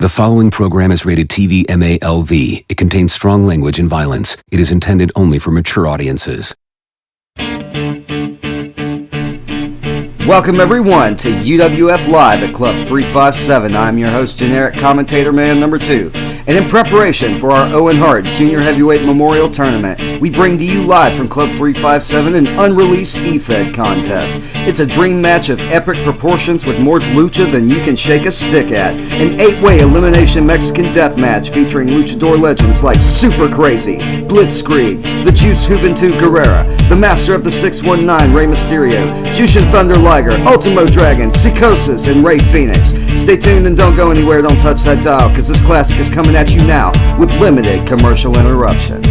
The following program is rated TV MALV. It contains strong language and violence. It is intended only for mature audiences. Welcome everyone to UWF Live at Club 357. I'm your host, generic commentator man number 2. And in preparation for our Owen Hart Junior Heavyweight Memorial Tournament, we bring to you live from Club 357 an unreleased EFED contest. It's a dream match of epic proportions with more lucha than you can shake a stick at. An 8-way elimination Mexican death match featuring luchador legends like Super Crazy, Blitzkrieg, the Juice Juventud Guerrera, the Master of the 619 Rey Mysterio, Jushin Thunder Liger, Ultimo Dragon, Psychosis, and Rey Fenix. Stay tuned and don't go anywhere, don't touch that dial, because this classic is coming at you now with limited commercial interruption.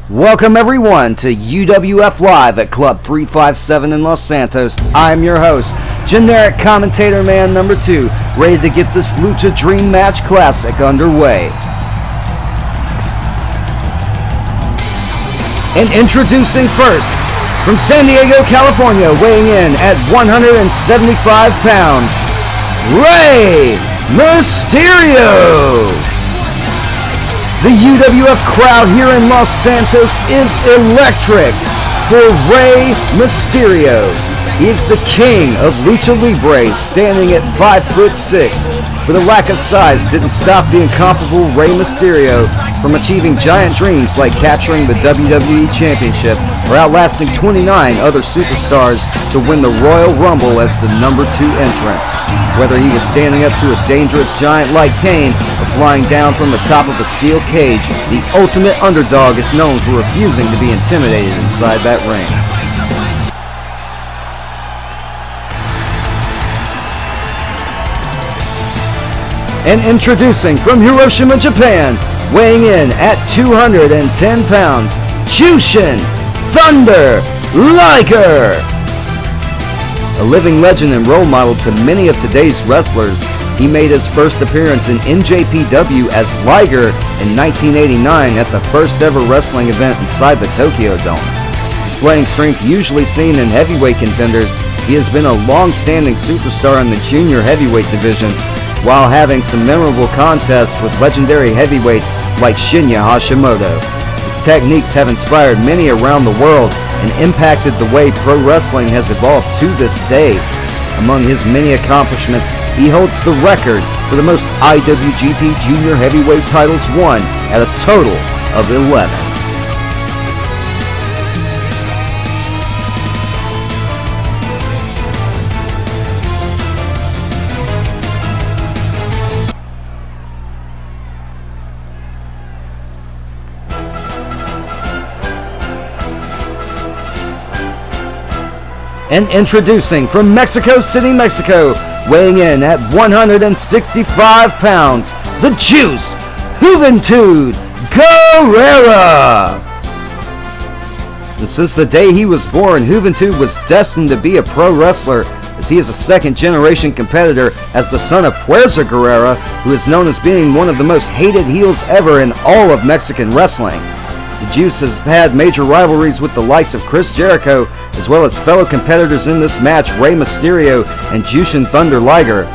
Welcome everyone to UWF Live at Club 357 in Los Santos. I'm your host, generic commentator man number 2, ready to get this Lucha Dream Match Classic underway. And introducing first, from San Diego, California, weighing in at 175 pounds, Rey Mysterio! The UWF crowd here in Los Santos is electric for Rey Mysterio. He is the king of Lucha Libre, standing at 5'6". But a lack of size didn't stop the incomparable Rey Mysterio from achieving giant dreams like capturing the WWE Championship or outlasting 29 other superstars to win the Royal Rumble as the number 2 entrant. Whether he was standing up to a dangerous giant like Kane or flying down from the top of a steel cage, the ultimate underdog is known for refusing to be intimidated inside that ring. And introducing from Hiroshima, Japan, weighing in at 210 pounds, Jushin Thunder Liger! A living legend and role model to many of today's wrestlers, he made his first appearance in NJPW as Liger in 1989 at the first ever wrestling event inside the Tokyo Dome. Displaying strength usually seen in heavyweight contenders, he has been a long-standing superstar in the junior heavyweight division, while having some memorable contests with legendary heavyweights like Shinya Hashimoto. His techniques have inspired many around the world and impacted the way pro wrestling has evolved to this day. Among his many accomplishments, he holds the record for the most IWGP Junior Heavyweight titles won at a total of 11. And introducing from Mexico City, Mexico, weighing in at 165 pounds, the Juice Juventud Guerrera! And since the day he was born, Juventud was destined to be a pro wrestler, as he is a second-generation competitor as the son of Fuerza Guerrera, who is known as being one of the most hated heels ever in all of Mexican wrestling. The Juice has had major rivalries with the likes of Chris Jericho, as well as fellow competitors in this match, Rey Mysterio and Jushin Thunder Liger.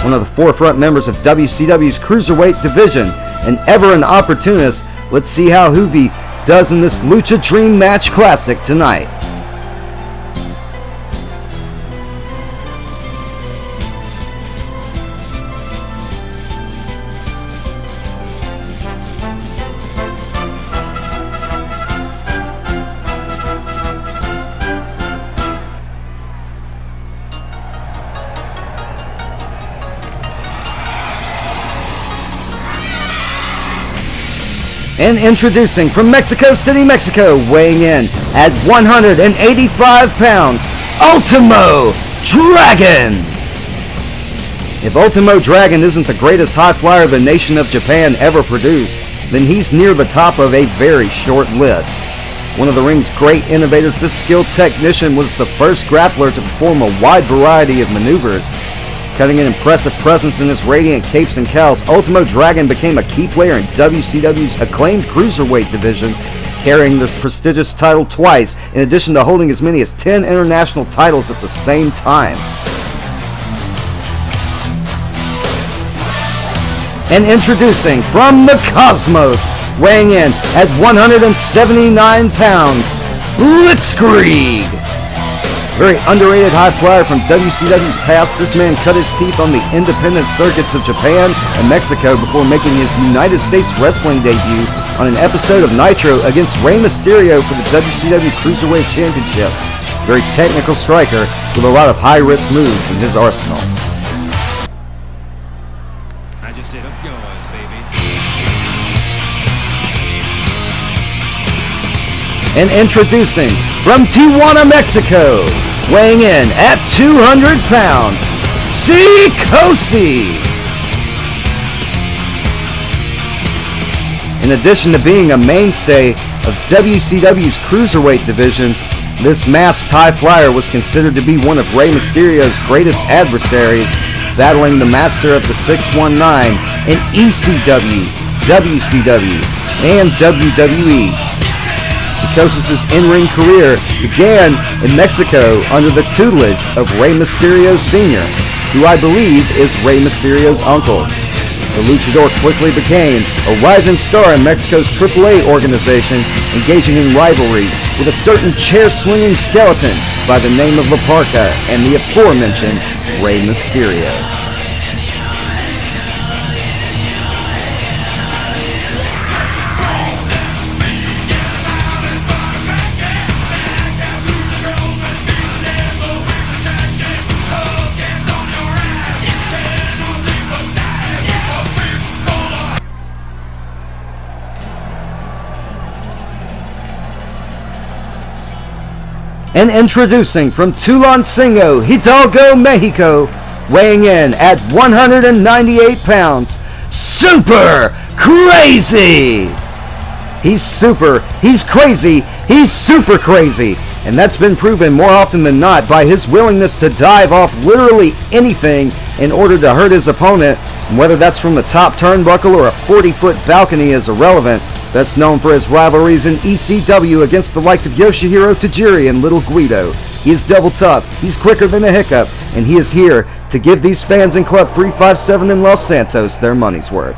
One of the forefront members of WCW's Cruiserweight division, and ever an opportunist, let's see how Juvi does in this Lucha Dream Match Classic tonight. And introducing from Mexico City, Mexico, weighing in at 185 pounds, Ultimo Dragon! If Ultimo Dragon isn't the greatest high flyer the nation of Japan ever produced, then he's near the top of a very short list. One of the ring's great innovators, this skilled technician was the first grappler to perform a wide variety of maneuvers, Cutting an impressive presence in his radiant capes and cowls, Ultimo Dragon became a key player in WCW's acclaimed cruiserweight division, carrying the prestigious title twice, in addition to holding as many as 10 international titles at the same time. And introducing from the Cosmos, weighing in at 179 pounds, Blitzkrieg! Very underrated high flyer from WCW's past, this man cut his teeth on the independent circuits of Japan and Mexico before making his United States wrestling debut on an episode of Nitro against Rey Mysterio for the WCW Cruiserweight Championship. Very technical striker with a lot of high-risk moves in his arsenal. I just said up yours, baby. And introducing from Tijuana, Mexico, weighing in at 200 pounds, Psicosis! In addition to being a mainstay of WCW's Cruiserweight division, this masked high flyer was considered to be one of Rey Mysterio's greatest adversaries, battling the master of the 619 in ECW, WCW, and WWE. Psicosis' in-ring career began in Mexico under the tutelage of Rey Mysterio Sr., who I believe is Rey Mysterio's uncle. The luchador quickly became a rising star in Mexico's AAA organization, engaging in rivalries with a certain chair-swinging skeleton by the name of La Parka and the aforementioned Rey Mysterio. And introducing from Tulancingo, Hidalgo, Mexico, weighing in at 198 pounds, Super Crazy! He's super, he's crazy, he's super crazy! And that's been proven more often than not by his willingness to dive off literally anything in order to hurt his opponent. And whether that's from the top turnbuckle or a 40-foot balcony is irrelevant. Best known for his rivalries in ECW against the likes of Yoshihiro Tajiri and Little Guido. He is double tough, he's quicker than a hiccup, and he is here to give these fans in Club 357 in Los Santos their money's worth.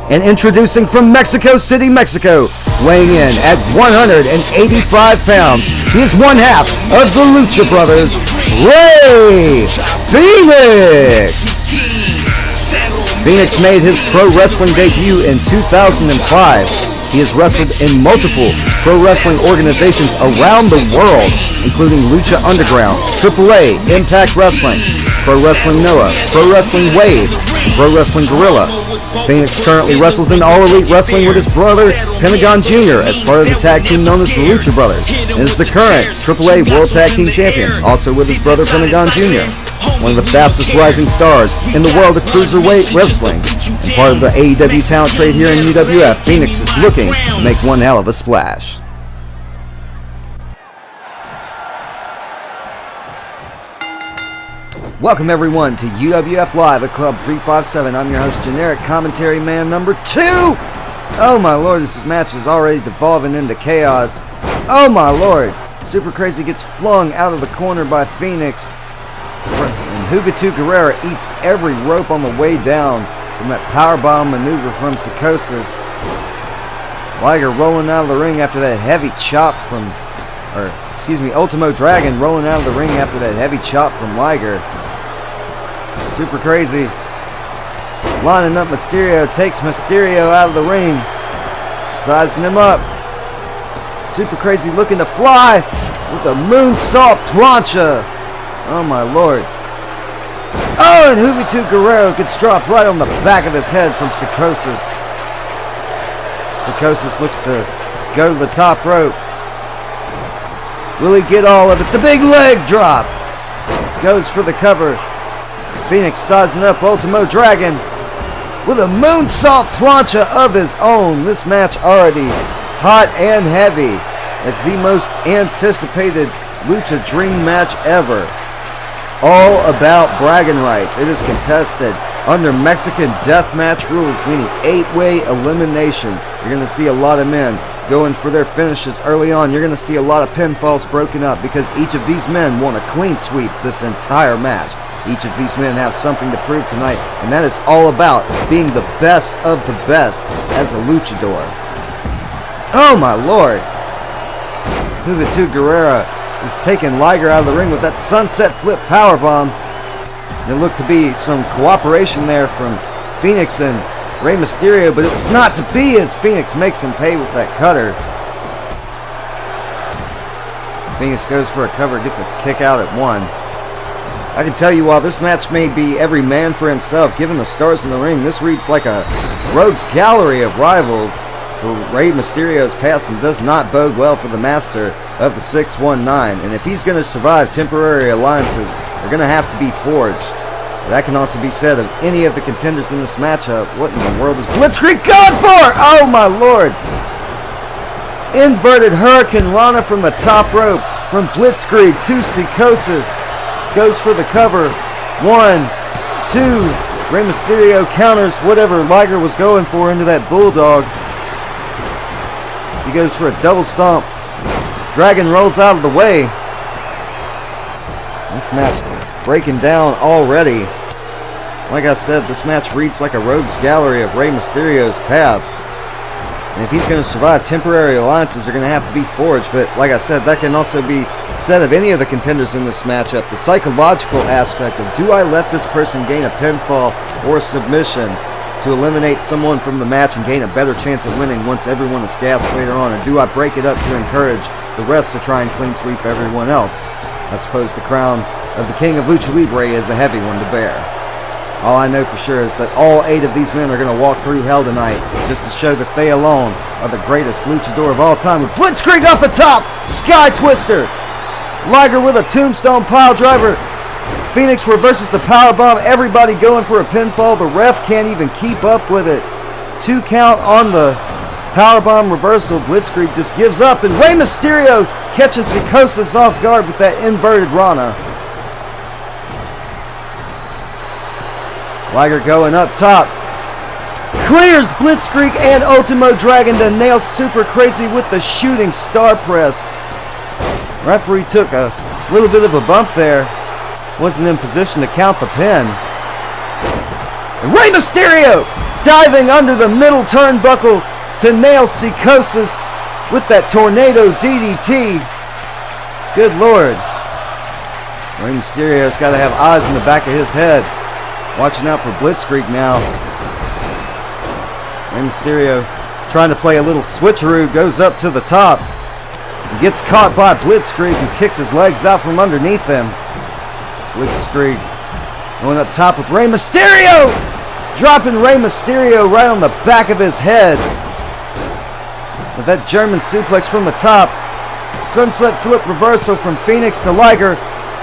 And introducing from Mexico City, Mexico, weighing in at 185 pounds, he is one half of the Lucha Brothers, Rey Fénix! Fénix made his pro wrestling debut in 2005. He has wrestled in multiple pro wrestling organizations around the world, including Lucha Underground, AAA, Impact Wrestling, Pro Wrestling Noah, Pro Wrestling Wave, and Pro Wrestling Guerrilla. Fénix currently wrestles in All Elite Wrestling with his brother, Pentagon Jr., as part of the tag team known as the Lucha Brothers, and is the current AAA World Tag Team Champions, also with his brother, Pentagon Jr. One of the fastest rising stars in the world of Cruiserweight Wrestling, and part of the AEW talent trade here in UWF, Fénix is looking to make one hell of a splash. Welcome everyone to UWF Live at Club 357. I'm your host, Generic Commentary Man number 2! Oh my lord, this match is already devolving into chaos. Oh my lord! Super Crazy gets flung out of the corner by Fénix. And Juventud Guerrera eats every rope on the way down from that powerbomb maneuver from Psicosis. Liger rolling out of the ring after that heavy chop from... Ultimo Dragon rolling out of the ring after that heavy chop from Liger. Super Crazy lining up Mysterio, takes Mysterio out of the ring, sizing him up. Super Crazy looking to fly with a moonsault plancha. Oh my lord. Oh, and Juventud Guerrera gets dropped right on the back of his head from Psicosis. Psicosis looks to go to the top rope. Will he get all of it? The big leg drop. Goes for the cover. Fénix sizing up Ultimo Dragon with a moonsault plancha of his own. This match already hot and heavy. as the most anticipated Lucha Dream match ever. All about bragging rights. It is contested under Mexican deathmatch rules, meaning 8-way elimination. You're going to see a lot of men going for their finishes early on. You're going to see a lot of pinfalls broken up because each of these men want a clean sweep this entire match. Each of these men have something to prove tonight, and that is all about being the best of the best as a luchador. Oh my lord! Juventud Guerrera is taking Liger out of the ring with that sunset flip powerbomb. There looked to be some cooperation there from Phoenix and Rey Mysterio, but it was not to be as Phoenix makes him pay with that cutter. Phoenix goes for a cover, gets a kick out at one. I can tell you, while this match may be every man for himself, given the stars in the ring, this reads like a rogues gallery of rivals. Rey Mysterio's passing does not bode well for the master of the 619, and if he's going to survive temporary alliances, they're going to have to be forged. That can also be said of any of the contenders in this matchup. What in the world is Blitzkrieg going for? Oh my lord! Inverted Hurricane Rana from the top rope from Blitzkrieg to Psicosis. Goes for the cover. 1, 2. Rey Mysterio counters whatever Liger was going for into that bulldog. He goes for a double stomp. Dragon rolls out of the way. This match breaking down already. Like I said, this match reads like a rogues gallery of Rey Mysterio's past. And if he's going to survive, temporary alliances are going to have to be forged. But like I said, that can also be said of any of the contenders in this matchup. The psychological aspect of, do I let this person gain a pinfall or submission to eliminate someone from the match and gain a better chance at winning once everyone is gassed later on? Or do I break it up to encourage the rest to try and clean sweep everyone else? I suppose the crown of the King of Lucha Libre is a heavy one to bear. All I know for sure is that all 8 of these men are going to walk through hell tonight just to show that they alone are the greatest luchador of all time. With Blitzkrieg off the top, Sky Twister. Liger with a tombstone pile driver. Phoenix reverses the powerbomb. Everybody going for a pinfall. The ref can't even keep up with it. 2 count on the powerbomb reversal. Blitzkrieg just gives up, and Rey Mysterio catches Psicosis off guard with that inverted Rana. Liger going up top. Clears Blitzkrieg and Ultimo Dragon to nail Super Crazy with the shooting star press. Referee took a little bit of a bump there. Wasn't in position to count the pin. And Rey Mysterio diving under the middle turnbuckle to nail Psicosis with that tornado DDT. Good lord. Rey Mysterio's got to have eyes in the back of his head. Watching out for Blitzkrieg now. Rey Mysterio trying to play a little switcheroo, goes up to the top. And gets caught by Blitzkrieg, who kicks his legs out from underneath him. Blitzkrieg going up top with Rey Mysterio! Dropping Rey Mysterio right on the back of his head. With that German suplex from the top. Sunset flip reversal from Phoenix to Liger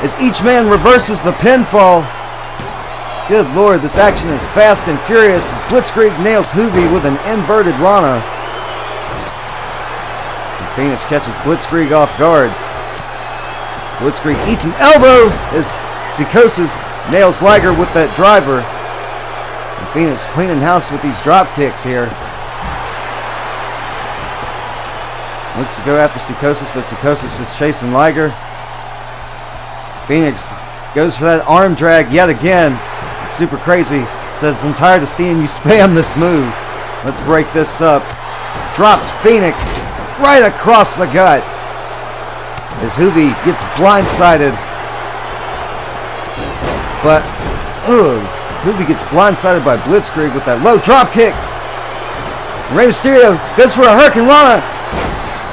as each man reverses the pinfall. Good lord, this action is fast and furious as Blitzkrieg nails Juvi with an inverted Rana. And Phoenix catches Blitzkrieg off guard. Blitzkrieg eats an elbow as Psicosis nails Liger with that driver. And Phoenix cleaning house with these drop kicks here. Looks to go after Psicosis, but Psicosis is chasing Liger. Phoenix goes for that arm drag yet again. Super Crazy says, I'm tired of seeing you spam this move. Let's break this up. Drops Phoenix right across the gut as Juvi gets blindsided. But, Juvi gets blindsided by Blitzkrieg with that low drop kick. Rey Mysterio goes for a Hurricane Rana.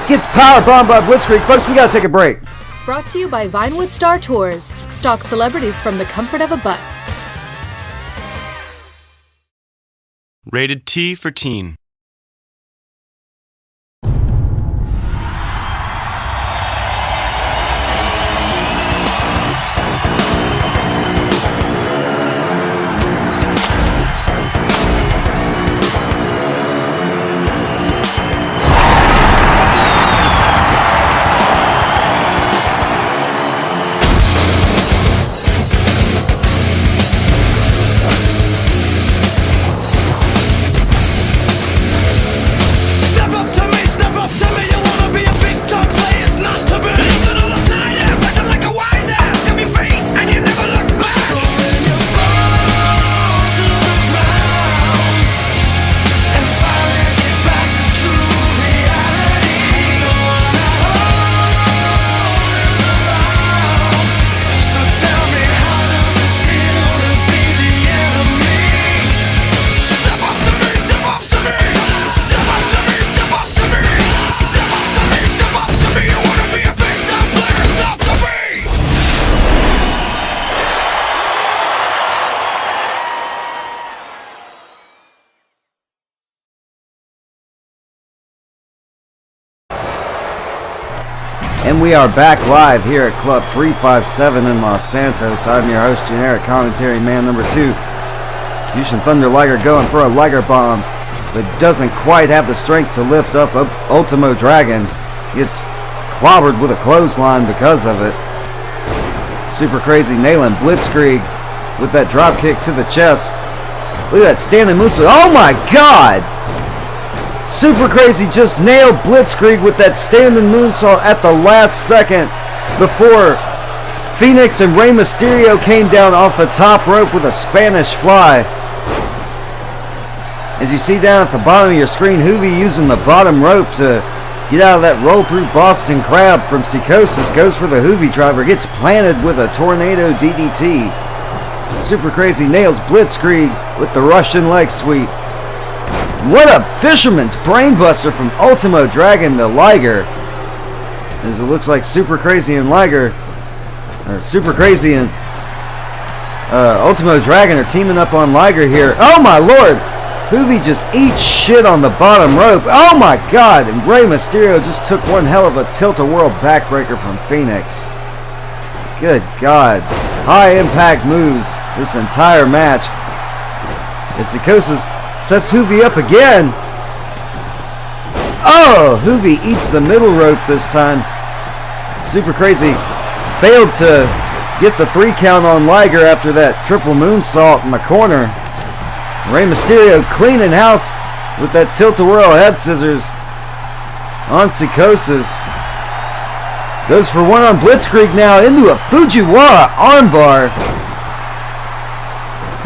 Gets powerbombed by Blitzkrieg. Folks, we got to take a break. Brought to you by Vinewood Star Tours. Stock celebrities from the comfort of a bus. Rated T for Teen. we are back live here at Club 357 in Los Santos. I'm your host, generic commentary man number 2. Jushin Thunder Liger going for a Liger bomb, but doesn't quite have the strength to lift up Ultimo Dragon. Gets clobbered with a clothesline because of it. Super Crazy nailing Blitzkrieg with that drop kick to the chest. Look at that standing moonsault. Oh my God! Super Crazy just nailed Blitzkrieg with that standing moonsault at the last second before Phoenix and Rey Mysterio came down off the top rope with a Spanish fly. As you see down at the bottom of your screen, Juvi using the bottom rope to get out of that roll through Boston Crab from Psychosis. Goes for the Juvi driver, gets planted with a tornado DDT. Super Crazy nails Blitzkrieg with the Russian leg sweep. What a fisherman's brainbuster from Ultimo Dragon to Liger. As it looks like Super Crazy and Liger, or Super Crazy and Ultimo Dragon are teaming up on Liger here. Oh my lord! Juvi just eats shit on the bottom rope. Oh my god! And Rey Mysterio just took one hell of a tilt-a-whirl backbreaker from Phoenix. Good god. High impact moves this entire match. As Psychosis sets Juvi up again. Oh! Juvi eats the middle rope this time. Super Crazy failed to get the 3 count on Liger after that triple moonsault in the corner. Rey Mysterio cleaning house with that tilt-a-whirl head scissors on Psychosis. Goes for one on Blitzkrieg now into a Fujiwara armbar.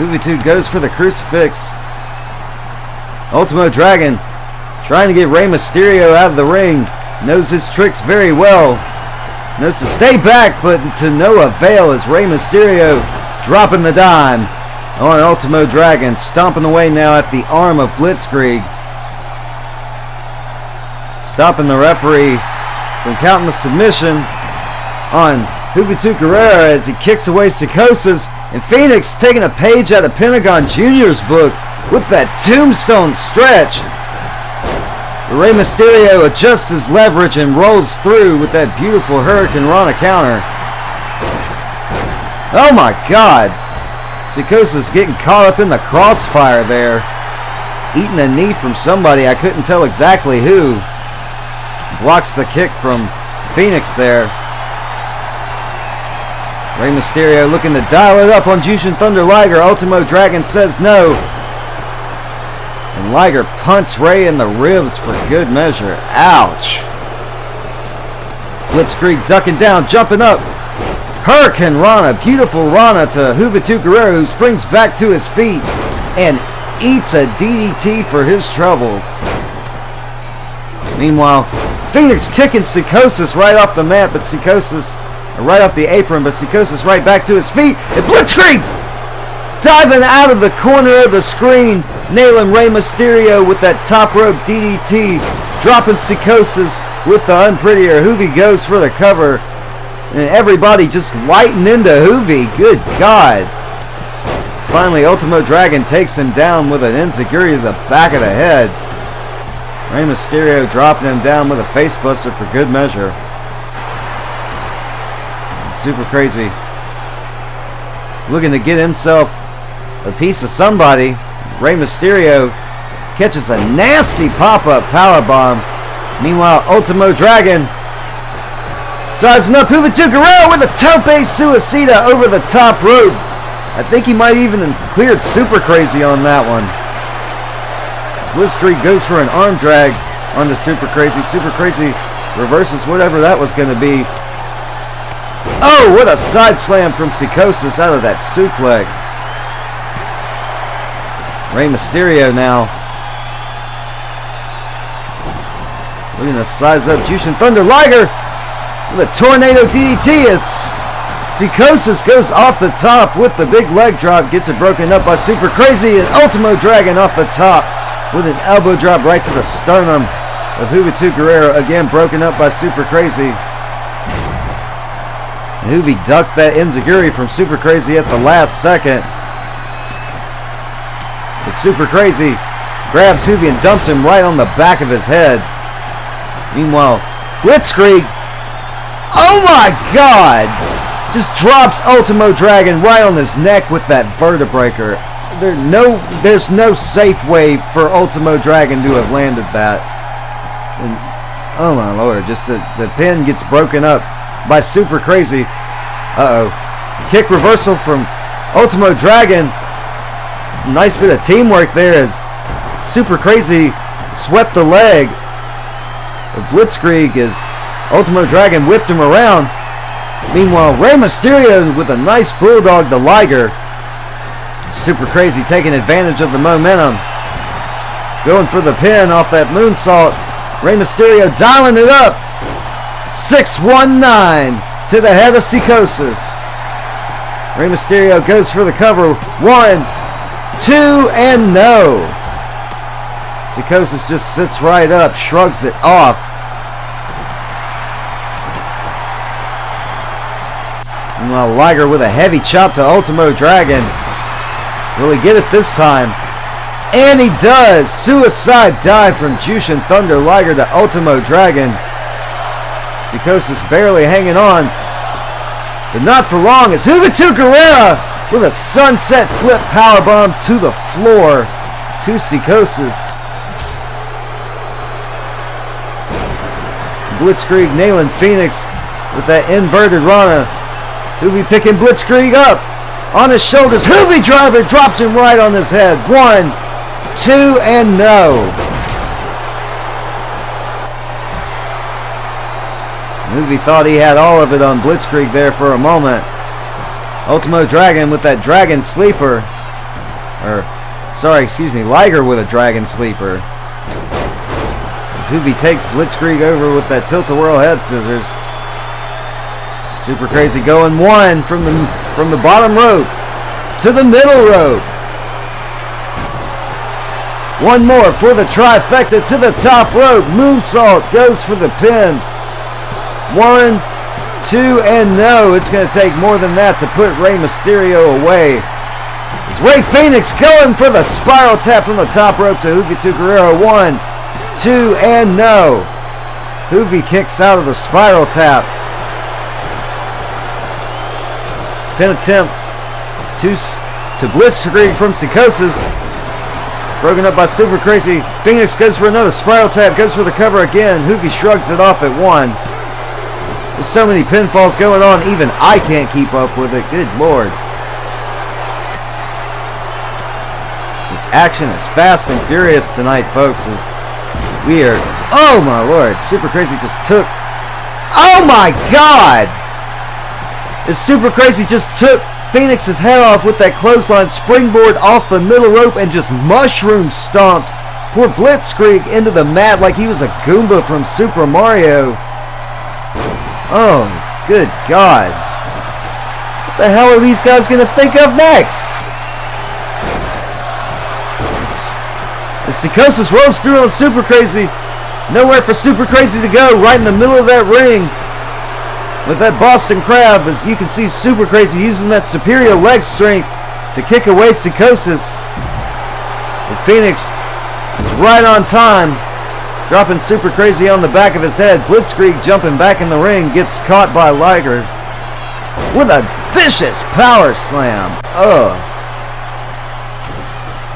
Juvi 2 goes for the crucifix. Ultimo Dragon trying to get Rey Mysterio out of the ring. Knows his tricks very well. Knows to stay back, but to no avail as Rey Mysterio dropping the dime on Ultimo Dragon. Stomping away now at the arm of Blitzkrieg. Stopping the referee from counting the submission on Juventud Guerrera as he kicks away Psychosis. And Phoenix taking a page out of Pentagon Jr.'s book with that tombstone stretch. Rey Mysterio adjusts his leverage and rolls through with that beautiful Hurricane Rana counter. Oh my god! Psychosis getting caught up in the crossfire there. Eating a knee from somebody, I couldn't tell exactly who. Blocks the kick from Phoenix there. Rey Mysterio looking to dial it up on Jushin Thunder Liger. Ultimo Dragon says no. And Liger punts Rey in the ribs for good measure. Ouch. Blitzkrieg ducking down, jumping up. Hurricane Rana, beautiful Rana to Juventud Guerrera, who springs back to his feet and eats a DDT for his troubles. Meanwhile, Phoenix kicking Psychosis right off the mat, but Psychosis, right off the apron, but Psychosis right back to his feet. And Blitzkrieg diving out of the corner of the screen, nailing Rey Mysterio with that top rope DDT, dropping Psychosis with the unprettier. Juvi goes for the cover, and everybody just lighting into Juvi. Good God. Finally, Ultimo Dragon takes him down with an enziguri to the back of the head. Rey Mysterio dropping him down with a facebuster for good measure. Super Crazy looking to get himself a piece of somebody. Rey Mysterio catches a nasty pop-up powerbomb. Meanwhile, Ultimo Dragon sizing up Juventud Guerrera with a tope suicida over the top rope. I think he might even have cleared Super Crazy on that one. Blitzkrieg goes for an arm drag onto Super Crazy. Super Crazy reverses whatever that was going to be. Oh, what a side slam from Psychosis out of that suplex. Rey Mysterio now looking to size up Jushin Thunder Liger with a tornado DDT as Psychosis goes off the top with the big leg drop. Gets it broken up by Super Crazy, and Ultimo Dragon off the top with an elbow drop right to the sternum of Juventud Guerrera. Again broken up by Super Crazy. And Juvi ducked that enziguri from Super Crazy at the last second. But Super Crazy grabs Juvi and dumps him right on the back of his head. Meanwhile, Blitzkrieg Oh my God! Just drops Ultimo Dragon right on his neck with that vertebraker. There's no safe way for Ultimo Dragon to have landed that. And, oh my Lord, just the pin gets broken up by Super Crazy. Uh-oh. Kick reversal from Ultimo Dragon. Nice bit of teamwork there as Super Crazy swept the leg of Blitzkrieg as Ultimo Dragon whipped him around. Meanwhile, Rey Mysterio with a nice bulldog to Liger. Super Crazy taking advantage of the momentum. Going for the pin off that moonsault. Rey Mysterio dialing it up. 619 to the head of Psychosis. Rey Mysterio goes for the cover. 1, 2, and no. Psychosis just sits right up, shrugs it off. Meanwhile, Liger with a heavy chop to Ultimo Dragon. Will he get it this time? And he does! Suicide dive from Jushin Thunder Liger to Ultimo Dragon. Psychosis barely hanging on. But not for long as Juventud Guerrera with a sunset flip powerbomb to the floor to Psychosis. Blitzkrieg nailing Phoenix with that inverted Rana. Juvi picking Blitzkrieg up on his shoulders. Juvi driver drops him right on his head. 1, 2, and no. Juvi thought he had all of it on Blitzkrieg there for a moment. Ultimo Dragon with that Dragon Sleeper. Liger with a Dragon Sleeper. As Juvi takes Blitzkrieg over with that tilt-a-whirl head scissors. Super Crazy going 1 from the bottom rope to the middle rope. 1 more for the trifecta to the top rope. Moonsault goes for the pin. 1, 2, and no. It's going to take more than that to put Rey Mysterio away. It's Rey Fenix going for the spiral tap from the top rope to Juventud Guerrera. 1, 2, and no. Juvi kicks out of the spiral tap. Pin attempt to Blitzkrieg from Psychosis. Broken up by Super Crazy. Phoenix goes for another spiral tap. Goes for the cover again. Juvi shrugs it off at 1. There's so many pinfalls going on. Even I can't keep up with it. Good Lord. This action is fast and furious tonight, folks. As we are... Oh, my Lord. Super Crazy just took... Oh, my God! As Super Crazy just took Phoenix's head off with that clothesline springboard off the middle rope and just mushroom stomped poor Blitzkrieg into the mat like he was a Goomba from Super Mario. Oh, good God. What the hell are these guys going to think of next? The Psychosis rolls through on Super Crazy. Nowhere for Super Crazy to go, right in the middle of that ring. With that Boston Crab, as you can see Super Crazy using that superior leg strength to kick away Psychosis. And Phoenix is right on time, dropping Super Crazy on the back of his head. Blitzkrieg jumping back in the ring, gets caught by Liger with a vicious power slam.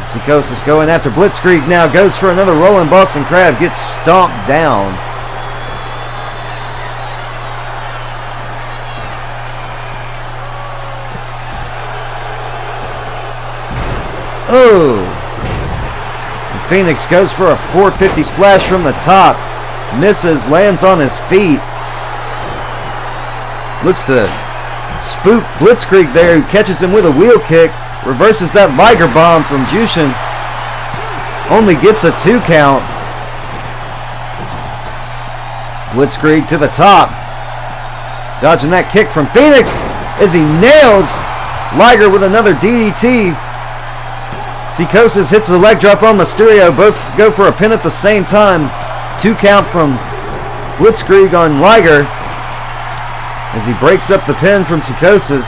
Psychosis going after Blitzkrieg now, goes for another rolling Boston Crab, gets stomped down. Oh! And Phoenix goes for a 450 splash from the top. Misses, lands on his feet. Looks to spook Blitzkrieg there, who catches him with a wheel kick. Reverses that Liger bomb from Jushin. Only gets a 2 count. Blitzkrieg to the top. Dodging that kick from Phoenix as he nails Liger with another DDT. Psychosis hits the leg drop on Mysterio. Both go for a pin at the same time. 2 count from Blitzkrieg on Liger as he breaks up the pin from Psychosis.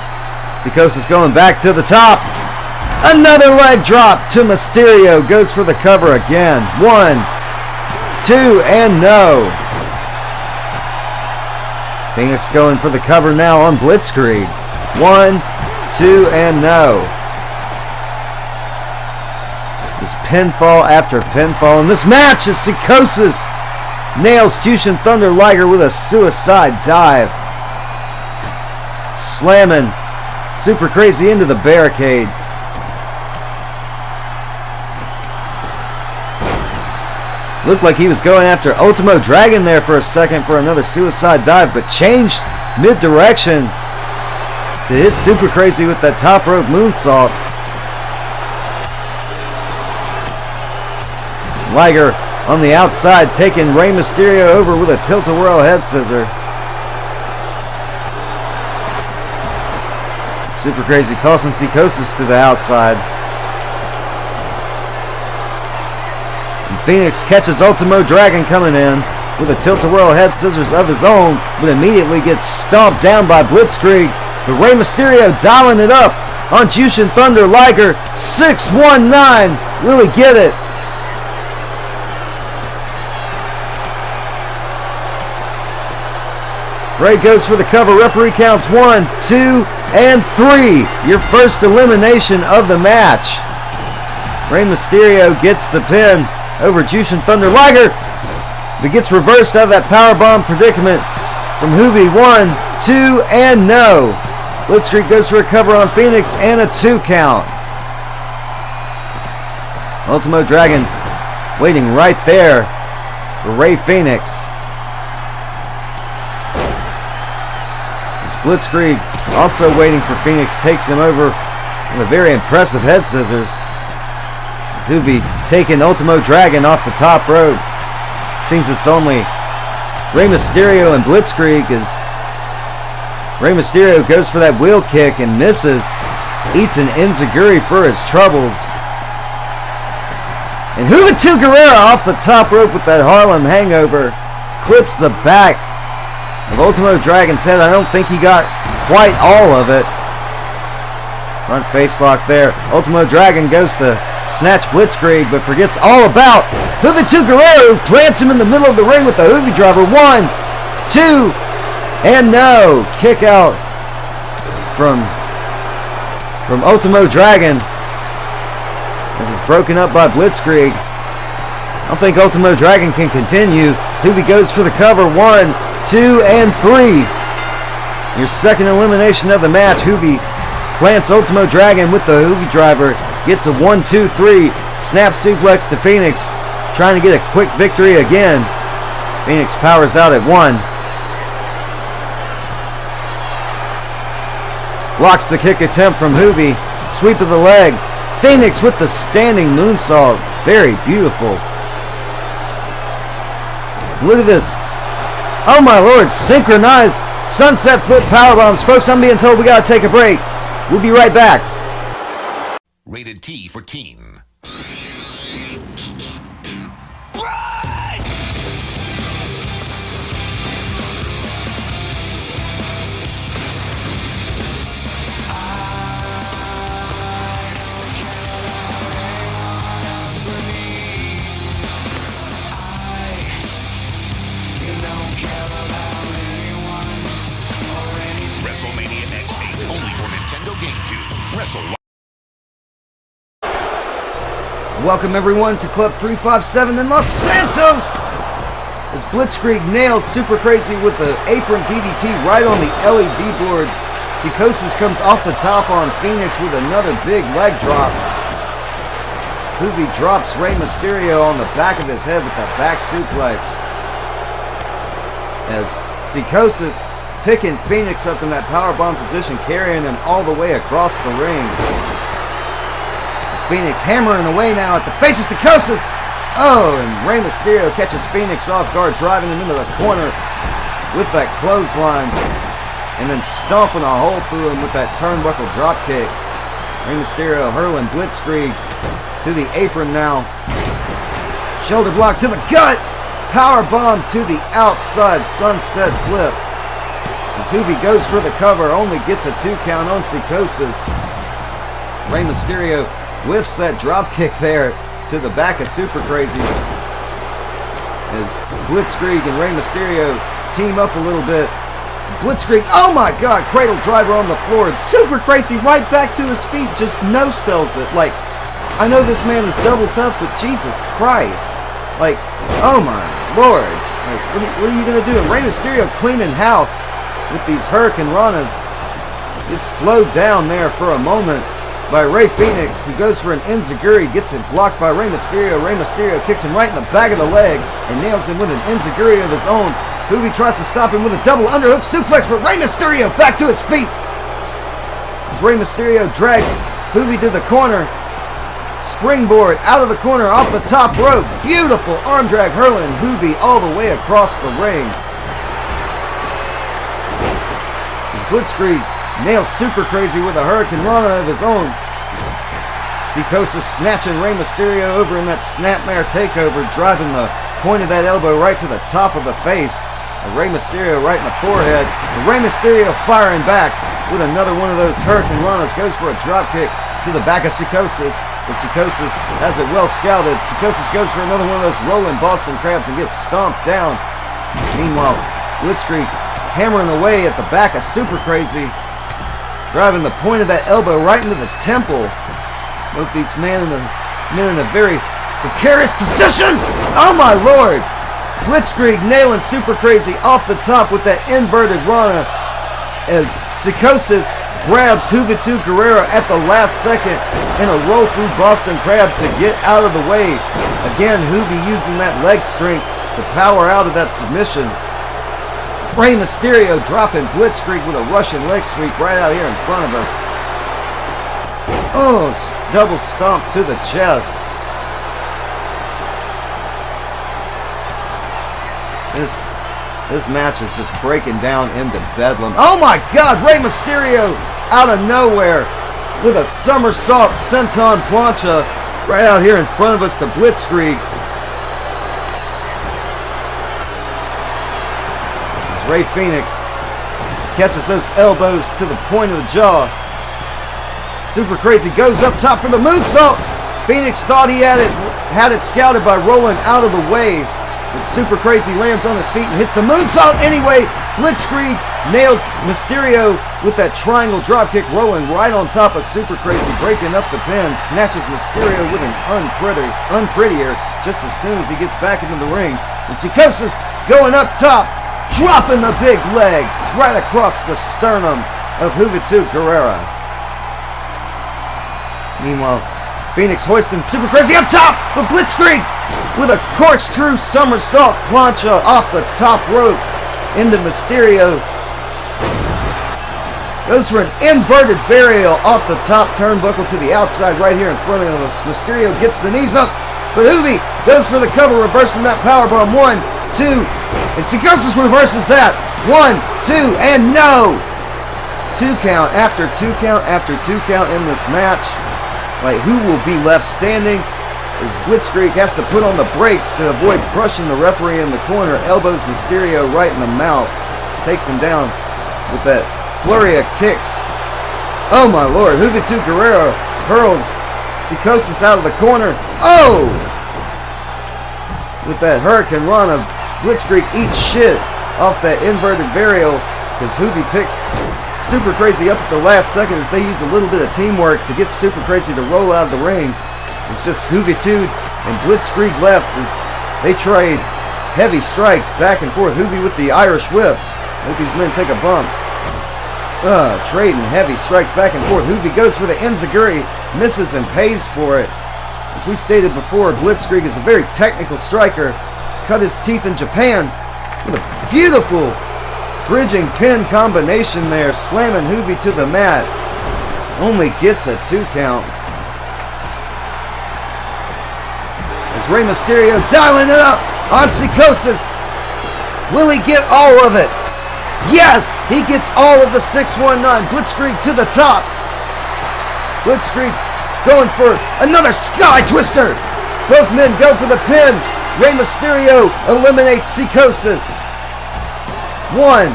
Psychosis going back to the top. Another leg drop to Mysterio. Goes for the cover again. 1, 2, and no. Phoenix going for the cover now on Blitzkrieg. 1, 2, and no. Just pinfall after pinfall in this match as Psychosis nails Jushin Thunder Liger with a suicide dive. Slamming Super Crazy into the barricade. Looked like he was going after Ultimo Dragon there for a second for another suicide dive, but changed mid-direction to hit Super Crazy with that top rope moonsault. Liger on the outside taking Rey Mysterio over with a tilt-a-whirl head scissor. Super Crazy tossing Psychosis to the outside. Phoenix catches Ultimo Dragon coming in with a tilt-a-whirl head scissors of his own, but immediately gets stomped down by Blitzkrieg. But Rey Mysterio dialing it up on Jushin Thunder Liger. 619. Really get it. Rey goes for the cover. Referee counts 1, 2, and 3. Your first elimination of the match. Rey Mysterio gets the pin over Jushin Thunder Liger, but gets reversed out of that powerbomb predicament from Hoovy. 1, 2, and no. Blitzkrieg goes for a cover on Phoenix and a 2 count. Ultimo Dragon waiting right there for Rey Fenix. This Blitzkrieg also waiting for Phoenix, takes him over with a very impressive head scissors. Hoovy taking Ultimo Dragon off the top rope. Seems it's only Rey Mysterio and Blitzkrieg as Rey Mysterio goes for that wheel kick and misses. Eats an enziguri for his troubles. And Juventud Guerrera off the top rope with that Harlem hangover. Clips the back of Ultimo Dragon's head. I don't think he got quite all of it. Front face lock there. Ultimo Dragon goes to snatch Blitzkrieg, but forgets all about Juventud Guerrera, who plants him in the middle of the ring with the Hoovy driver. 1, 2, and no. Kick out from Ultimo Dragon. This is broken up by Blitzkrieg. I don't think Ultimo Dragon can continue. Hoovy goes for the cover. 1, 2, and 3. Your second elimination of the match. Hoovy plants Ultimo Dragon with the Hoovy driver. Gets a 1, 2, 3. Snap suplex to Phoenix. Trying to get a quick victory again. Phoenix powers out at 1. Blocks the kick attempt from Hoovy. Sweep of the leg. Phoenix with the standing moonsault. Very beautiful. Look at this. Oh my lord. Synchronized sunset flip powerbombs. Folks, I'm being told we got to take a break. We'll be right back. Rated T for teen. WrestleMania X8 only for Nintendo GameCube. Wrestle. Welcome everyone to Club 357 in Los Santos! As Blitzkrieg nails Super Crazy with the apron DDT right on the LED boards. Psychosis comes off the top on Phoenix with another big leg drop. Hoovy drops Rey Mysterio on the back of his head with that back suplex. As Psychosis picking Phoenix up in that powerbomb position, carrying him all the way across the ring. Phoenix hammering away now at the face of Psychosis. Oh, and Rey Mysterio catches Phoenix off guard, driving him into the corner with that clothesline, and then stomping a hole through him with that turnbuckle dropkick. Rey Mysterio hurling Blitzkrieg to the apron now. Shoulder block to the gut. Power bomb to the outside sunset flip. As Hoovy goes for the cover, only gets a 2 count on Psychosis. Rey Mysterio whiffs that drop kick there to the back of Super Crazy. As Blitzkrieg and Rey Mysterio team up a little bit. Blitzkrieg, oh my God, cradle driver on the floor. It's super crazy, right back to his feet, just no-sells it. Like, I know this man is double tough, but Jesus Christ. Like, oh my Lord. Like, what are you going to do? And Rey Mysterio cleaning house with these Hurricane Ranas. It's slowed down there for a moment by Rey Fenix, who goes for an enziguri, gets it blocked by Rey Mysterio. Rey Mysterio kicks him right in the back of the leg and nails him with an enziguri of his own. Juvi tries to stop him with a double underhook suplex, but Rey Mysterio back to his feet. As Rey Mysterio drags Juvi to the corner, springboard out of the corner off the top rope. Beautiful arm drag hurling Juvi all the way across the ring. As Blitzkrieg nails Super Crazy with a Hurricane Rana of his own. Sikosis snatching Rey Mysterio over in that snapmare takeover, driving the point of that elbow right to the top of the face. Rey Mysterio right in the forehead. And Rey Mysterio firing back with another one of those Hurricane Ranas. Goes for a drop kick to the back of Sikosis. But Sikosis has it well scouted. Sikosis goes for another one of those rolling Boston Crabs and gets stomped down. Meanwhile, Blitzkrieg hammering away at the back of Super Crazy, driving the point of that elbow right into the temple. Both these men in a very precarious position. Oh my Lord! Blitzkrieg nailing Super Crazy off the top with that inverted Rana as Sikosis grabs Juventud Guerrero at the last second in a roll through Boston Crab to get out of the way. Again, Juvi using that leg strength to power out of that submission. Rey Mysterio dropping Blitzkrieg with a Russian leg sweep right out here in front of us. Oh, double stomp to the chest. This match is just breaking down into bedlam. Oh my God, Rey Mysterio out of nowhere with a somersault senton plancha right out here in front of us to Blitzkrieg. As Rey Fenix catches those elbows to the point of the jaw. Super Crazy goes up top for the moonsault. Phoenix thought he had it scouted by rolling out of the way. But Super Crazy lands on his feet and hits the moonsault anyway. Blitzkrieg nails Mysterio with that triangle dropkick, rolling right on top of Super Crazy, breaking up the pin. Snatches Mysterio with an unprettier just as soon as he gets back into the ring. And Sikosis going up top, dropping the big leg right across the sternum of Juventud Guerrero. Meanwhile, Phoenix hoisting Super Crazy up top, but Blitzkrieg with a corkscrew somersault plancha off the top rope into Mysterio. Goes for an inverted burial off the top turnbuckle to the outside right here in front of us. Mysterio gets the knees up, but Juvi goes for the cover, reversing that powerbomb. 1, 2, and Sikosis reverses that. 1, 2, and no! 2 count after 2 count after 2 count in this match. Like, who will be left standing as Blitzkrieg has to put on the brakes to avoid crushing the referee in the corner. Elbows Mysterio right in the mouth. Takes him down with that flurry of kicks. Oh my Lord, Juventud Guerrero hurls Sikosis out of the corner. Oh! With that Hurricane Rana, Blitzkrieg eats shit off that inverted burial because Juvi picks Super Crazy up at the last second as they use a little bit of teamwork to get Super Crazy to roll out of the ring. It's just Juventud and Blitzkrieg left as they trade heavy strikes back and forth. Juvi with the Irish whip. Let these men take a bump. Trading heavy strikes back and forth. Juvi goes for the enziguri, misses and pays for it. As we stated before, Blitzkrieg is a very technical striker. Cut his teeth in Japan with a beautiful bridging pin combination there, slamming Juvi to the mat. Only gets a 2 count. As Rey Mysterio dialing it up on Sikosis. Will he get all of it? Yes, he gets all of the 619. Blitzkrieg to the top. Blitzkrieg going for another Sky Twister. Both men go for the pin. Rey Mysterio eliminates Sikosis. 1,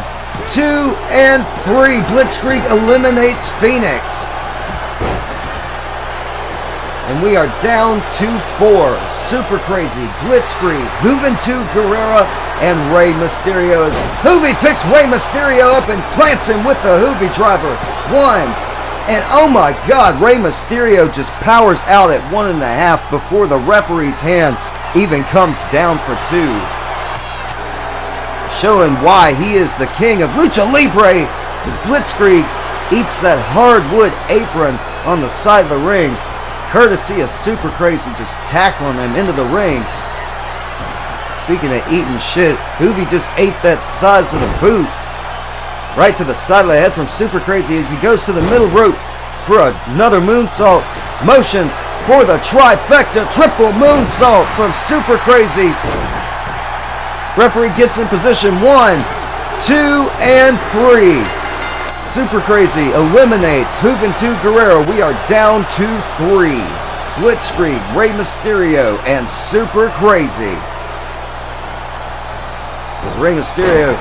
2, and 3. Blitzkrieg eliminates Phoenix. And we are down to 4. Super Crazy, Blitzkrieg, Juventud Guerrera, and Rey Mysterio as Juvi picks Rey Mysterio up and plants him with the Juvi driver. 1. And oh my God, Rey Mysterio just powers out at 1.5 before the referee's hand even comes down for 2. Showing why he is the king of Lucha Libre as Blitzkrieg eats that hardwood apron on the side of the ring, courtesy of Super Crazy just tackling him into the ring. Speaking of eating shit, Juvi just ate that size of the boot right to the side of the head from Super Crazy as he goes to the middle rope for another moonsault. Motions for the trifecta triple moonsault from Super Crazy. Referee gets in position. 1, 2, and 3. Super Crazy eliminates Juventud Guerrera. We are down to 3. Blitzkrieg, Rey Mysterio, and Super Crazy. As Rey Mysterio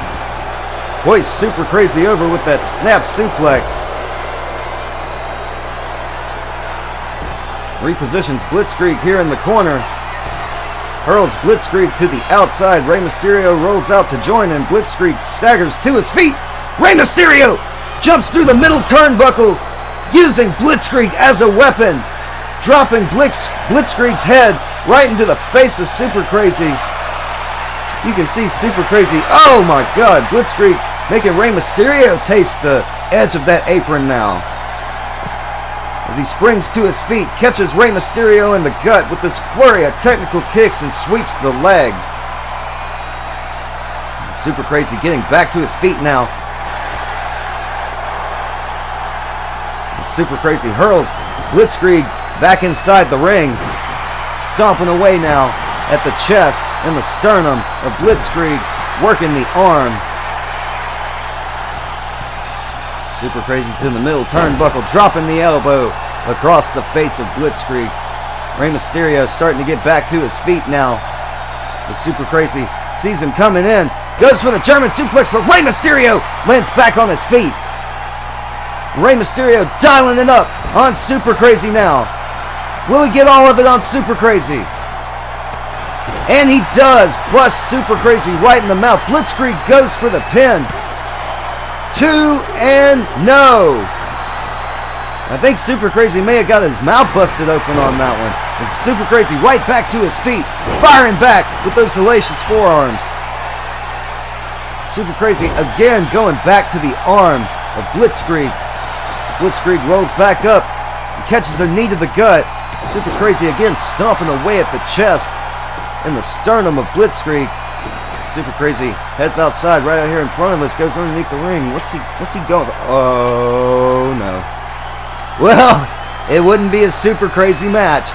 hoists Super Crazy over with that snap suplex. Repositions Blitzkrieg here in the corner. Hurls Blitzkrieg to the outside. Rey Mysterio rolls out to join him. Blitzkrieg staggers to his feet. Rey Mysterio jumps through the middle turnbuckle using Blitzkrieg as a weapon. Dropping Blitzkrieg's head right into the face of Super Crazy. You can see Super Crazy. Oh my God. Blitzkrieg making Rey Mysterio taste the edge of that apron now. As he springs to his feet, catches Rey Mysterio in the gut with this flurry of technical kicks and sweeps the leg. Super Crazy getting back to his feet now. Super Crazy hurls Blitzkrieg back inside the ring, stomping away now at the chest and the sternum of Blitzkrieg, working the arm. Super Crazy to the middle turnbuckle, dropping the elbow across the face of Blitzkrieg. Rey Mysterio starting to get back to his feet now. But Super Crazy sees him coming in, goes for the German suplex, but Rey Mysterio lands back on his feet. Rey Mysterio dialing it up on Super Crazy now. Will he get all of it on Super Crazy? And he does. Busts Super Crazy right in the mouth. Blitzkrieg goes for the pin. 2 and no. I think Super Crazy may have got his mouth busted open on that one. And Super Crazy right back to his feet, firing back with those hellacious forearms. Super Crazy again going back to the arm of Blitzkrieg. As Blitzkrieg rolls back up and catches a knee to the gut. Super Crazy again stomping away at the chest and the sternum of Blitzkrieg. Super Crazy heads outside right out here in front of us, goes underneath the ring. What's he going? Oh no. Well, it wouldn't be a Super Crazy match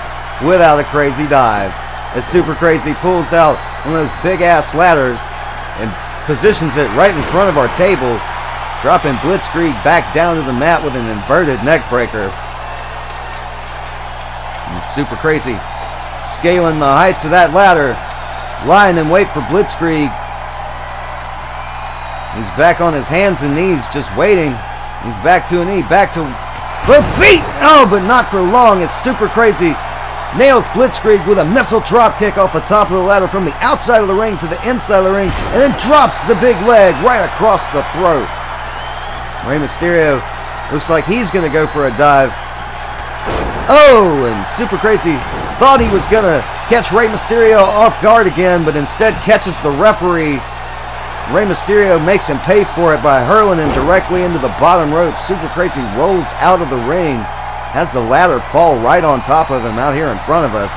without a crazy dive. As Super Crazy pulls out one of those big ass ladders and positions it right in front of our table, dropping Blitzkrieg back down to the mat with an inverted neck breaker. And Super Crazy scaling the heights of that ladder, lying in wait for Blitzkrieg. He's back on his hands and knees, just waiting. He's back to a knee, back to both feet. Oh, but not for long as Super Crazy nails Blitzkrieg with a missile drop kick off the top of the ladder from the outside of the ring to the inside of the ring, and then drops the big leg right across the throat. Rey Mysterio looks like he's going to go for a dive. Oh, and Super Crazy thought he was going to catch Rey Mysterio off guard again, but instead catches the referee. Rey Mysterio makes him pay for it by hurling him directly into the bottom rope. Super Crazy rolls out of the ring, has the ladder fall right on top of him out here in front of us.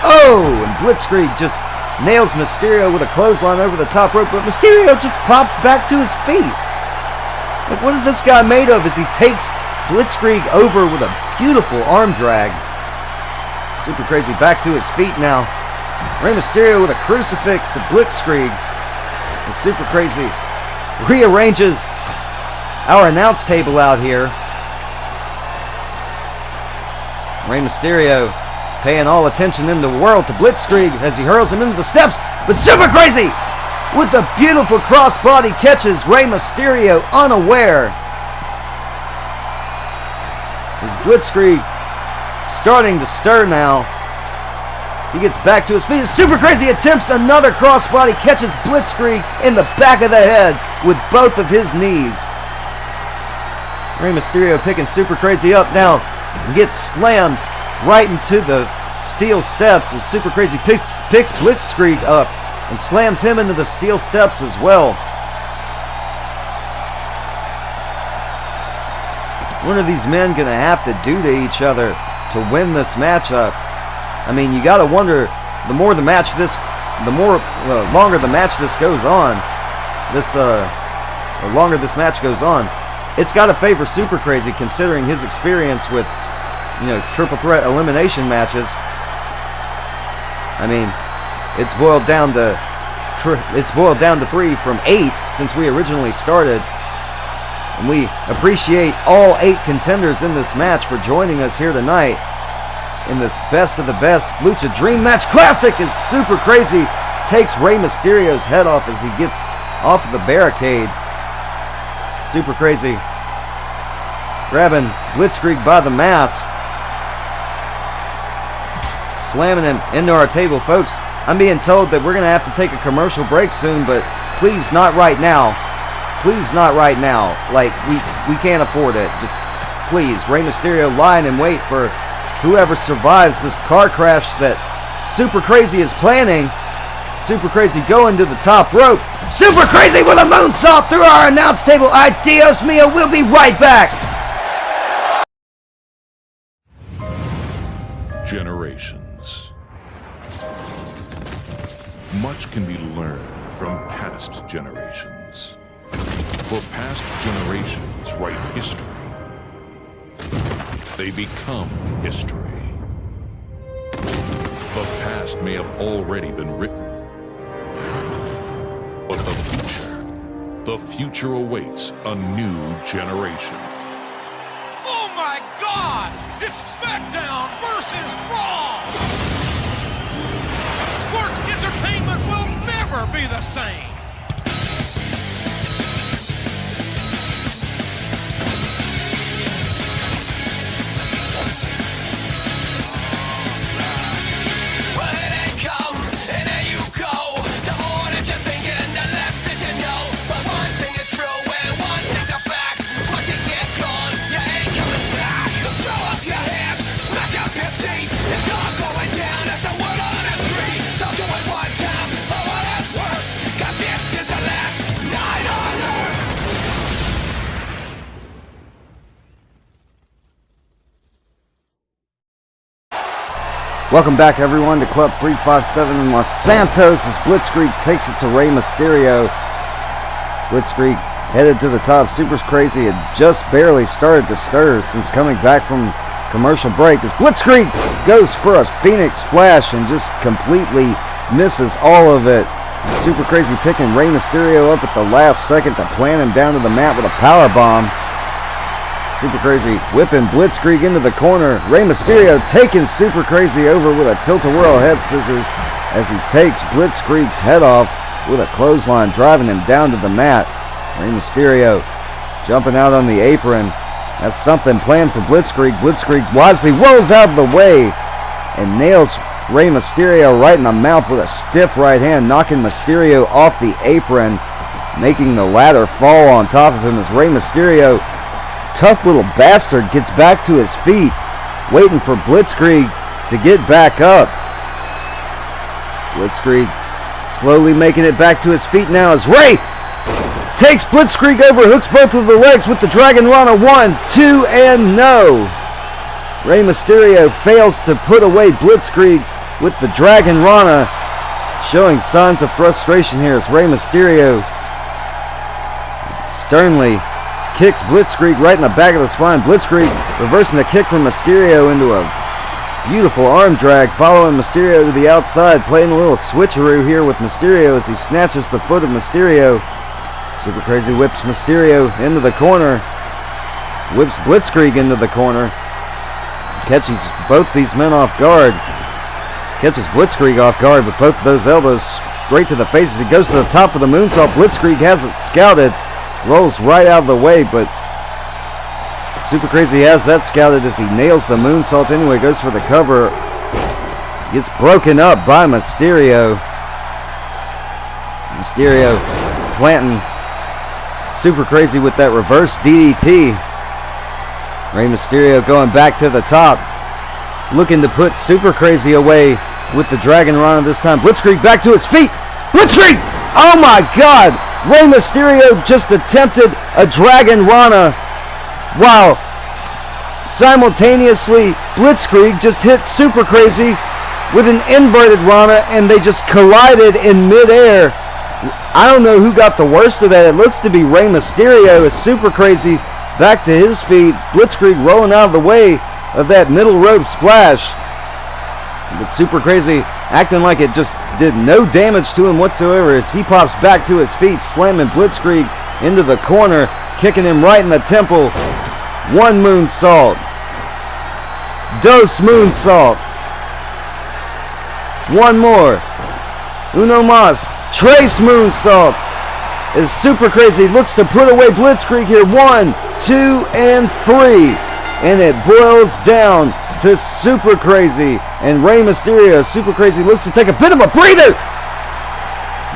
Oh, and Blitzkrieg just nails Mysterio with a clothesline over the top rope, but Mysterio just pops back to his feet. Like, what is this guy made of as he takes Blitzkrieg over with a beautiful arm drag? Super Crazy back to his feet now. Rey Mysterio with a crucifix to Blitzkrieg. And Super Crazy rearranges our announce table out here. Rey Mysterio paying all attention in the world to Blitzkrieg as he hurls him into the steps. But Super Crazy with the beautiful crossbody catches Rey Mysterio unaware. As Blitzkrieg starting to stir now. He gets back to his feet. Super Crazy attempts another crossbody, catches Blitzkrieg in the back of the head with both of his knees. Rey Mysterio picking Super Crazy up now. Gets slammed right into the steel steps as Super Crazy picks Blitzkrieg up and slams him into the steel steps as well. What are these men going to have to do to each other to win this matchup? I mean, you got to wonder, the longer the match this goes on, the longer this match goes on, it's got to favor Super Crazy considering his experience with, triple threat elimination matches. I mean, it's boiled down to 3 from 8 since we originally started. And we appreciate all 8 contenders in this match for joining us here tonight in this best of the best Lucha Dream Match Classic as Super Crazy takes Rey Mysterio's head off as he gets off of the barricade. Super Crazy grabbing Blitzkrieg by the mask, slamming him into our table. Folks, I'm being told that we're going to have to take a commercial break soon, but please not right now. Please not right now. Like, we can't afford it. Just please, Rey Mysterio lying in wait for whoever survives this car crash that Super Crazy is planning. Super Crazy going to the top rope. Super Crazy with a moonsault through our announce table. Ay, Dios mío, we'll be right back. Generations. Much can be learned from past generations. For past generations write history. They become history. The past may have already been written. But the future awaits a new generation. Oh my God! It's SmackDown versus Raw! Sports entertainment will never be the same! Welcome back, everyone, to Club 357 in Los Santos as Blitzkrieg takes it to Rey Mysterio. Blitzkrieg headed to the top. Super Crazy had just barely started to stir since coming back from commercial break as Blitzkrieg goes for a Phoenix Splash and just completely misses all of it. Super Crazy picking Rey Mysterio up at the last second to plant him down to the mat with a power bomb. Super Crazy whipping Blitzkrieg into the corner. Rey Mysterio taking Super Crazy over with a tilt-a-whirl head scissors as he takes Blitzkrieg's head off with a clothesline, driving him down to the mat. Rey Mysterio jumping out on the apron. That's something planned for Blitzkrieg. Blitzkrieg wisely rolls out of the way and nails Rey Mysterio right in the mouth with a stiff right hand, knocking Mysterio off the apron, making the ladder fall on top of him as Rey Mysterio, tough little bastard, gets back to his feet, waiting for Blitzkrieg to get back up. Blitzkrieg slowly making it back to his feet now as Rey takes Blitzkrieg over, hooks both of the legs with the Dragon Rana. 1, 2, and no. Rey Mysterio fails to put away Blitzkrieg with the Dragon Rana, showing signs of frustration here as Rey Mysterio sternly kicks Blitzkrieg right in the back of the spine. Blitzkrieg reversing the kick from Mysterio into a beautiful arm drag, following Mysterio to the outside, playing a little switcheroo here with Mysterio as he snatches the foot of Mysterio. Super Crazy whips Mysterio into the corner, whips Blitzkrieg into the corner, catches both these men off guard, catches Blitzkrieg off guard with both of those elbows straight to the face as he goes to the top of the moonsault. Blitzkrieg has it scouted, rolls right out of the way, but Super Crazy has that scouted as he nails the moonsault anyway, goes for the cover. Gets broken up by Mysterio. Mysterio planting Super Crazy with that reverse DDT. Rey Mysterio going back to the top, looking to put Super Crazy away with the Dragon Rana this time. Blitzkrieg back to his feet. Blitzkrieg! Oh my God! Rey Mysterio just attempted a Dragon Rana while simultaneously Blitzkrieg just hit Super Crazy with an inverted Rana, and they just collided in midair. I don't know who got the worst of that. It looks to be Rey Mysterio as Super Crazy back to his feet. Blitzkrieg rolling out of the way of that middle rope splash. But Super Crazy acting like it just did no damage to him whatsoever as he pops back to his feet, slamming Blitzkrieg into the corner, kicking him right in the temple. One moonsault. Dos moonsaults. One more. Uno más. Trace moonsaults. As Super Crazy looks to put away Blitzkrieg here. 1, 2, and 3. And it boils down to Super Crazy and Rey Mysterio. Super Crazy looks to take a bit of a breather,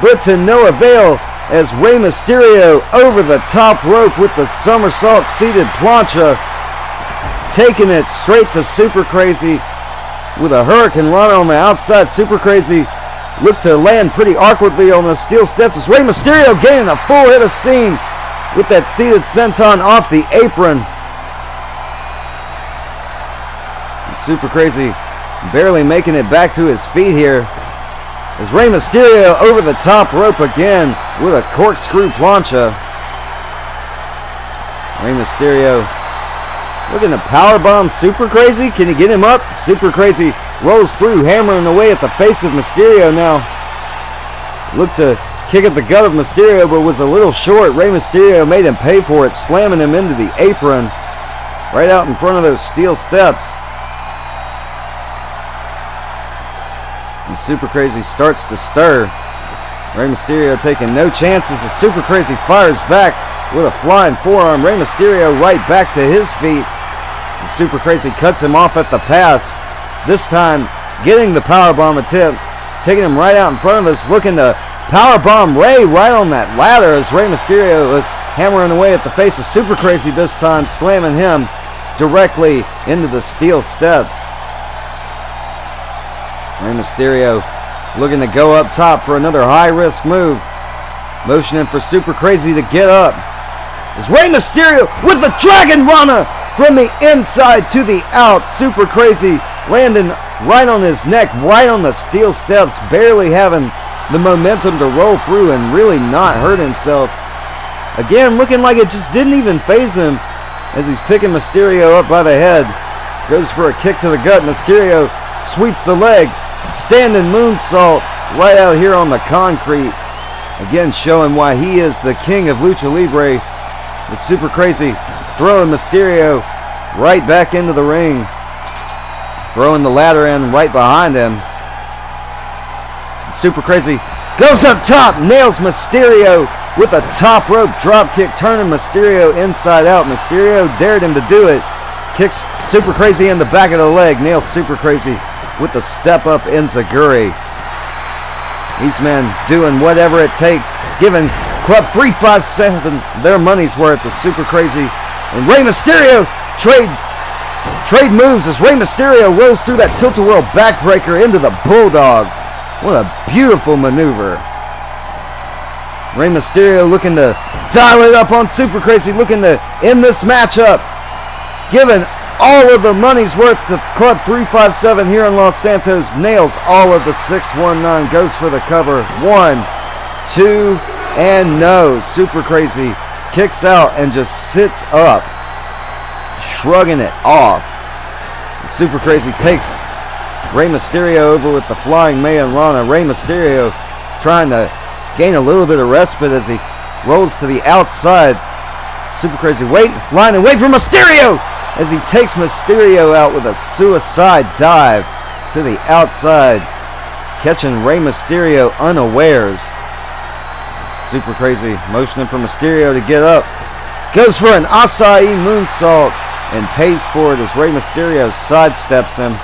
but to no avail as Rey Mysterio over the top rope with the somersault seated plancha, taking it straight to Super Crazy with a Hurricane Rana on the outside. Super Crazy looked to land pretty awkwardly on the steel steps as Rey Mysterio gaining a full hit of steam with that seated senton off the apron. Super Crazy barely making it back to his feet here as Rey Mysterio over the top rope again with a corkscrew plancha. Rey Mysterio looking to powerbomb Super Crazy. Can he get him up? Super Crazy rolls through, hammering away at the face of Mysterio now. Looked to kick at the gut of Mysterio, but was a little short. Rey Mysterio made him pay for it, slamming him into the apron right out in front of those steel steps. And Super Crazy starts to stir. Rey Mysterio taking no chances as Super Crazy fires back with a flying forearm. Rey Mysterio right back to his feet. And Super Crazy cuts him off at the pass. This time getting the powerbomb attempt, taking him right out in front of us, looking to powerbomb Rey right on that ladder as Rey Mysterio was hammering away at the face of Super Crazy this time, slamming him directly into the steel steps. Rey Mysterio looking to go up top for another high-risk move. Motioning for Super Crazy to get up. As Rey Mysterio with the Dragon Rana from the inside to the out. Super Crazy landing right on his neck, right on the steel steps, barely having the momentum to roll through and really not hurt himself. Again, looking like it just didn't even faze him as he's picking Mysterio up by the head. Goes for a kick to the gut. Mysterio sweeps the leg. Standing moonsault right out here on the concrete. Again, showing why he is the king of Lucha Libre. With Super Crazy throwing Mysterio right back into the ring. Throwing the ladder in right behind him. Super Crazy goes up top, nails Mysterio with a top rope drop kick, turning Mysterio inside out. Mysterio dared him to do it. Kicks Super Crazy in the back of the leg, nails Super Crazy with the step-up enziguri. These men doing whatever it takes, giving Club 357 their money's worth to Super Crazy. And Rey Mysterio trade moves as Rey Mysterio rolls through that tilt-a-whirl backbreaker into the Bulldog. What a beautiful maneuver. Rey Mysterio looking to dial it up on Super Crazy, looking to end this matchup. Giving all of the money's worth to Club 357 here in Los Santos. Nails all of the 619. Goes for the cover. 1, 2, and no. Super Crazy kicks out and just sits up, shrugging it off. Super Crazy takes Rey Mysterio over with the flying Mayan Rana. Rey Mysterio trying to gain a little bit of respite as he rolls to the outside. Super Crazy line and wait for Mysterio as he takes Mysterio out with a suicide dive to the outside, catching Rey Mysterio unawares. Super Crazy motioning for Mysterio to get up. Goes for an acai moonsault and pays for it as Rey Mysterio sidesteps him.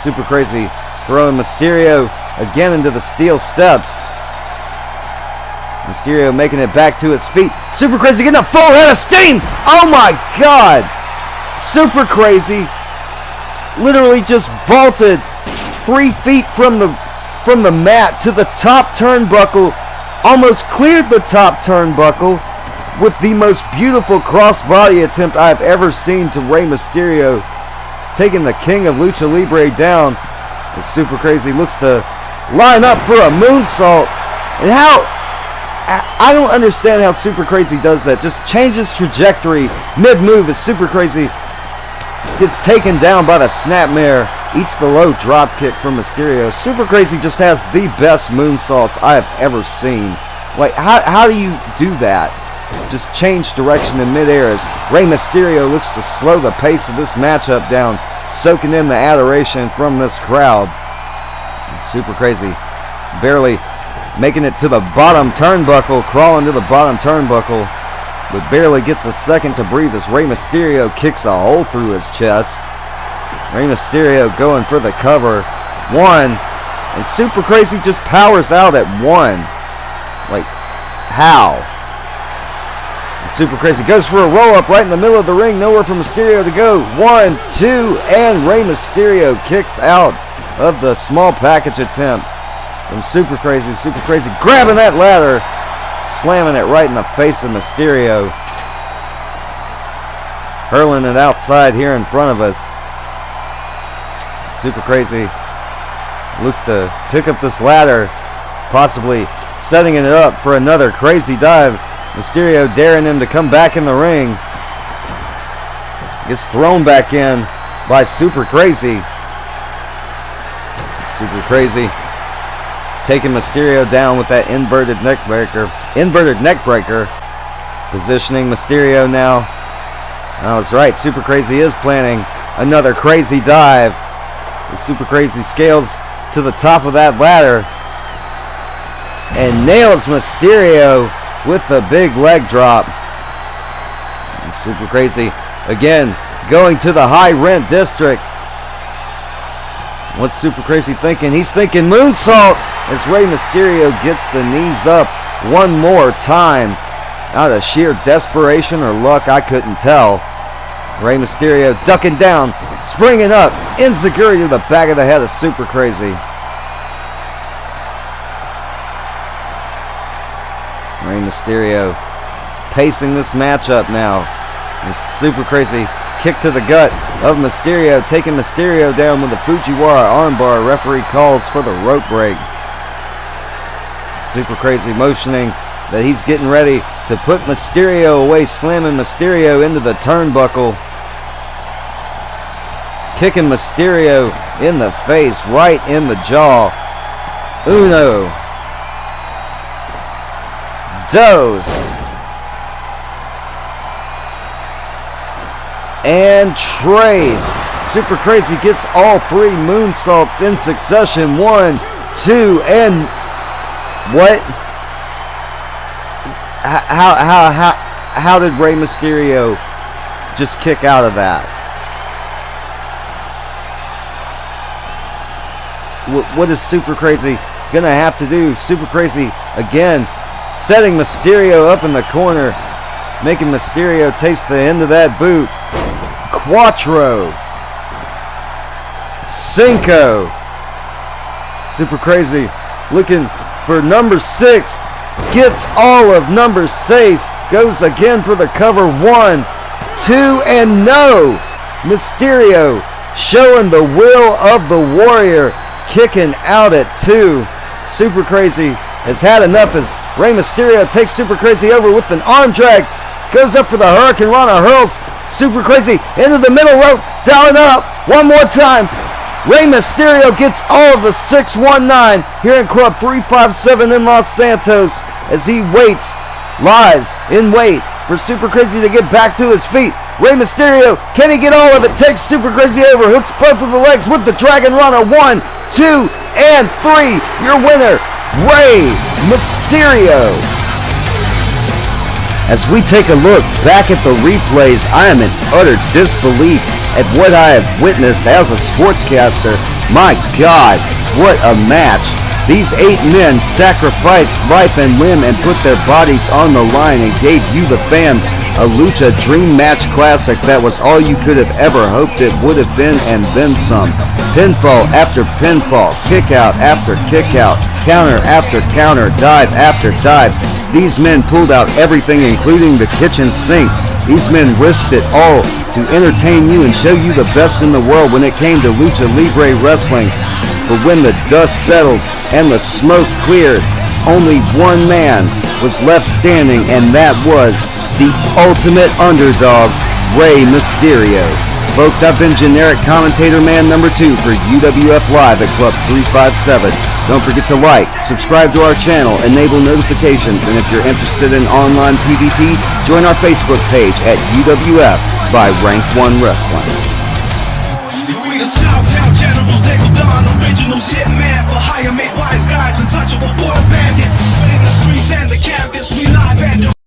Super Crazy throwing Mysterio again into the steel steps. Mysterio making it back to his feet. Super Crazy getting a full head of steam. Oh my God. Super Crazy literally just vaulted 3 feet from the mat to the top turnbuckle. Almost cleared the top turnbuckle with the most beautiful crossbody attempt I've ever seen to Rey Mysterio, taking the King of Lucha Libre down. As Super Crazy looks to line up for a moonsault. And I don't understand how Super Crazy does that. Just changes trajectory mid-move as Super Crazy gets taken down by the snapmare. Eats the low drop kick from Mysterio. Super Crazy just has the best moonsaults I have ever seen. Like, how do you do that? Just change direction in midair as Rey Mysterio looks to slow the pace of this matchup down, soaking in the adoration from this crowd. Super Crazy barely making it to the bottom turnbuckle, crawling to the bottom turnbuckle, but barely gets a second to breathe as Rey Mysterio kicks a hole through his chest. Rey Mysterio going for the cover. 1, and Super Crazy just powers out at 1. Like, how? And Super Crazy goes for a roll-up right in the middle of the ring, nowhere for Mysterio to go. 1, 2, and Rey Mysterio kicks out of the small package attempt from Super Crazy. Super Crazy grabbing that ladder, slamming it right in the face of Mysterio. Hurling it outside here in front of us. Super Crazy looks to pick up this ladder, possibly setting it up for another crazy dive. Mysterio daring him to come back in the ring. Gets thrown back in by Super Crazy. Super Crazy taking Mysterio down with that inverted neck breaker. Positioning Mysterio now. Oh, that's right. Super Crazy is planning another crazy dive. The Super Crazy scales to the top of that ladder and nails Mysterio with the big leg drop. And Super Crazy again going to the high rent district. What's Super Crazy thinking? He's thinking moonsault as Rey Mysterio gets the knees up one more time. Out of sheer desperation or luck, I couldn't tell. Rey Mysterio ducking down, springing up, enziguri to the back of the head of Super Crazy. Rey Mysterio pacing this matchup now. And Super Crazy kick to the gut of Mysterio, taking Mysterio down with a Fujiwara armbar. Referee calls for the rope break. Super Crazy motioning that he's getting ready to put Mysterio away, slamming Mysterio into the turnbuckle. Kicking Mysterio in the face, right in the jaw. Uno. Dos. And Trace. Super Crazy gets all 3 moonsaults in succession. 1, 2, and what? How did Rey Mysterio just kick out of that? What is Super Crazy gonna have to do? Super Crazy again setting Mysterio up in the corner, making Mysterio taste the end of that boot. Quattro. Cinco. Super Crazy looking for number 6. Gets all of number 6. Goes again for the cover. 1, 2, and no. Mysterio showing the will of the warrior. Kicking out at 2. Super Crazy has had enough as Rey Mysterio takes Super Crazy over with an arm drag. Goes up for the Hurricane Rana. Hurls Super Crazy into the middle rope. Dialing up one more time. Rey Mysterio gets all of the 619 here in Club 357 in Los Santos as he lies in wait for Super Crazy to get back to his feet. Rey Mysterio, can he get all of it? Takes Super Crazy over, hooks both of the legs with the Dragon Runner. 1, 2, and 3. Your winner, Rey Mysterio. As we take a look back at the replays, I am in utter disbelief at what I have witnessed as a sportscaster. My God, what a match. These 8 men sacrificed life and limb and put their bodies on the line and gave you, the fans, a Lucha Dream Match Classic that was all you could have ever hoped it would have been, and then some. Pinfall after pinfall, kick out after kick out, counter after counter, dive after dive. These men pulled out everything, including the kitchen sink. These men risked it all to entertain you and show you the best in the world when it came to Lucha Libre Wrestling. But when the dust settled and the smoke cleared, only one man was left standing, and that was the ultimate underdog, Rey Mysterio. Folks, I've been generic commentator man number 2 for UWF Live at Club 357. Don't forget to like, subscribe to our channel, enable notifications, and if you're interested in online PvP, join our Facebook page at UWF by Rank 1 Wrestling. We the Southtown Generals, Dago Don, originals, hitman for hire, made wise guys, untouchable border bandits. In the streets and the campus, we live and